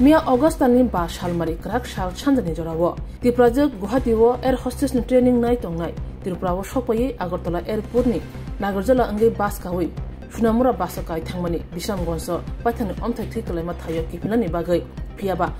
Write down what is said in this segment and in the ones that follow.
Mia Augustani ba Shalmari Krak Shal Chandani Jorawo. The project Guhatiwo Air Hostess Training Night on Night. Tirupra Shopaye Agartala Airport ni Nagarjala Ange Baskawi. Funamura Basakai Tangmani, Bisham Gonso, Patan Omta Tikalema Tayo Kipinani Bagay, Piaba,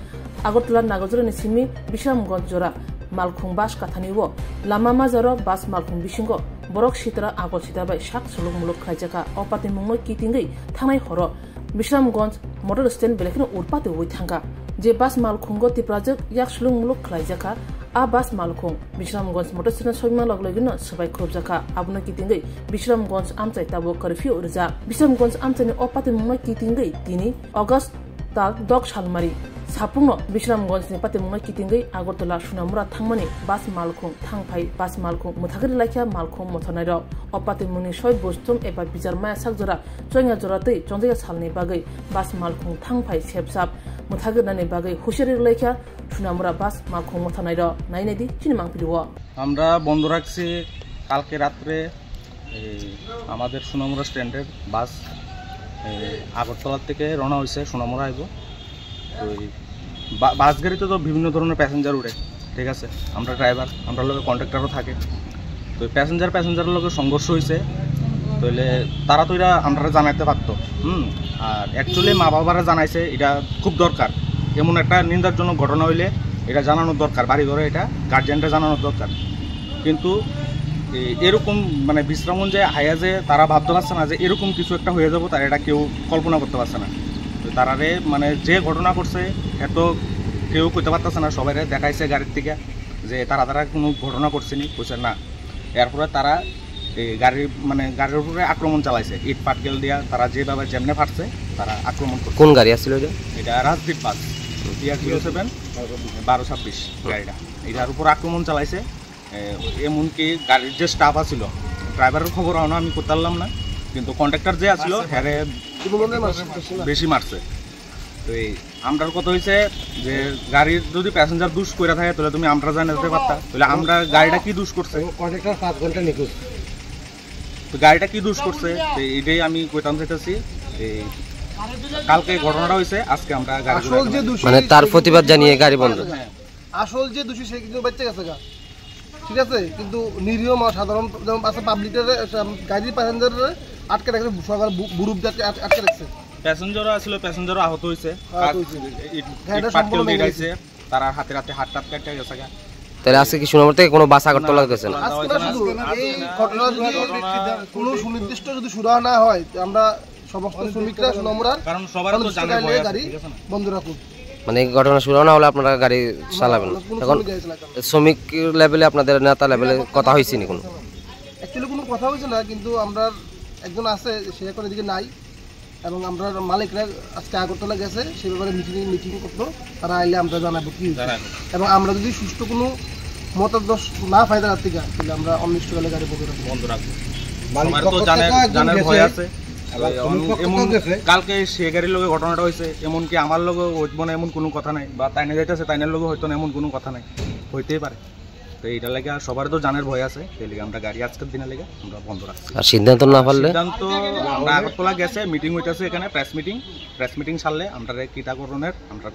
Agartala Nagarjala Simi, Bisham Gonjora, Malkung Bash Kataniwo, Lama Mazaro, Bas Malkung Bishingo, Borok Shitra Agochita by Shak Sulumuluk Kajaka, Opati Mungo Kitingi, Tanai Horo, Bisham Gons, Model Stand Belekino Urpati Witanga, J Bas Malkungo the project Yakshulumuluk Kajaka, A Bas Malkung, Bisham Gons Motorcycle Soyman Loglegino, Sabai Kobjaka, Abuna Kitingi, Bisham Gons Amta Tabo Curfew Urza, Bisham Gons Amtani Opati Mungo Kitingi, Tini, August Tal Dog Shalmari. Sapungo Bishram Gons ni pati munga kitingai Agartala Shunamura Tangmani Bas Malkung Tangpai Bas Malkung Muthagir Lakia Malkung Mothanairo Opati Muni Shoy Bostum Eba Bijarmaya Sakjora Joinga Jorate Jonjaya Salni Bagai Bas Malkung Tangpai Sepsap Muthagir Nani Bagai Hushirir Lakia Shunamura Bas Malkung Mothanairo Nainedi Chinimang Pidiwo আমরা বন্ধ রাখছি কালকে রাতে আমাদের সোনামুড়া স্ট্যান্ডের বাস আগরতলা থেকে রওনা হয়েছে সোনামুড়া আইব তো বাস গাড়িতে তো বিভিন্ন ধরনের প্যাসেঞ্জার উঠে ঠিক আছে আমরা ড্রাইভার আমরা লোকে কন্ট্রাক্টরও থাকে তো প্যাসেঞ্জারের লোকের সংঘর্ষ হয়েছে তাহলে তারা তো এটা আমরা জানাইতে পারতো আর অ্যাকচুয়ালি মা বাবারা জানাইছে এটা খুব দরকার এমন একটা নিন্দাজনক ঘটনা হইলে এটা জানানোর দরকার বাড়ি ঘরে এটা গার্জিয়ানরা জানানোর দরকার কিন্তু এরকম মানে বিশ্রামগঞ্জে আয়া যে তারা ভাবতে পারছে না যে এরকম কিছু একটা হয়ে যাবো তারা এটা কেউ কল্পনা করতে পারছে না তারারে মানে যে ঘটনা করছে এত কেউ কইতে পারতেছে না সবাই দেখাইছে গাড়ির থেকে যে তারা কোনো ঘটনা করছেনি কইছে না এরপরে তারা গাড়ির গাড়ির উপরে আক্রমণ চালাইছে ইট পাটকেল দিয়া তারা যেভাবে যেমনে ফাটছে তারা আক্রমণ করছে কোন গাড়ি আসছিল এটা রাজদীপ বাস টিআর 07 1226 গাড়িটা এটার উপর আক্রমণ চালাইছে এমনকি গাড়ির যে স্টাফ আছিল ড্রাইভারের খবর আমি করতে পারলাম না কিন্তু কন্ট্রাক্টর যে আসলো হ্যাঁ বেশি মারছে তো এই আমরার কথা হয়েছে যে গাড়ির যদি প্যাসেঞ্জার দুষ করে থাকে তাহলে তুমি আমরা জানাতে পারতা তাহলে আমরা গাড়িটা কি দুষ করছে কন্ট্রাক্টর 5 ঘন্টা নিখোঁজ তো গাড়িটা কি দুষ করছে এটাই আমি কইতাম চাইতেছি এই কালকে ঘটনাটা হয়েছে আজকে আমরা গাড়ি মানে তার প্রতিবাদ জানিয়ে গাড়ি বন্ধ আসল যে দোষী সে কিন্তু বেঁচে গেছে ঠিক আছে কিন্তু নিরীহ সাধারণ যেমন আছে পাবলিকের গাড়ির প্যাসেঞ্জারের আটকে রাখছে সরকার বুরুপ যাতে আটকে রাখছে প্যাসেঞ্জারও আসলে প্যাসেঞ্জারও আহত হয়েছে তারা হাতে হাত টাত কাটতে গেছে তাহলে আজকে কি সোনামুড়া থেকে কোনো বাস আগরতলা গেছে না এই ঘটনা যদি কোনো সুনির্দিষ্ট যদি সুরাহা না হয় আমরা সমস্ত শ্রমিকরা সোনামুড়ার কারণ সবার তো জানে ভয় আছে ঠিক আছে না বন্ধ রাখুন মানে এই ঘটনা শুরু না হলে আপনারা গাড়ি চালাবেন এখন শ্রমিক লেভেলে আপনাদের নেতা লেভেলে কথা হয়েছে নি কোনো অ্যাকচুয়ালি কোনো কথা হয়েছে না কিন্তু আমরা একজন আছে সে এখন এদিকে নাই এবং আমরা মালিকরা আজকে আগরতলা গেছে সে ব্যাপারে মিটিং করতো তারা আইলে আমরা জানাবো কি এবং আমরা যদি সুষ্ঠু কোনো মতাদর্শ না পাই তার থেকে তাহলে আমরা অনির্দিষ্টকালে গাড়ি বন্ধ রাখবো সবার তো জানার ভয় আছে কালকে সে গাড়ির লোকে ঘটনাটা হয়েছে এমনকি আমার লোক হইব না এমন কোনো কথা নাই বা তাইনে যাইতেছে তাইনের লোক হইতো না এমন কোনো কথা নাই হইতেই পারে তো এইটা লাগে সবার তো জানার ভয় আছে সেই লিগে আমরা গাড়ি আজকের দিনে লেগে আমরা বন্ধ রাখছি আর সিদ্ধান্ত না পারলে সিদ্ধান্ত আমরা আগরতলা গেছে মিটিং হইতেছে এখানে প্রেস মিটিং ছাড়লে আমরা কিটা করণের আমরা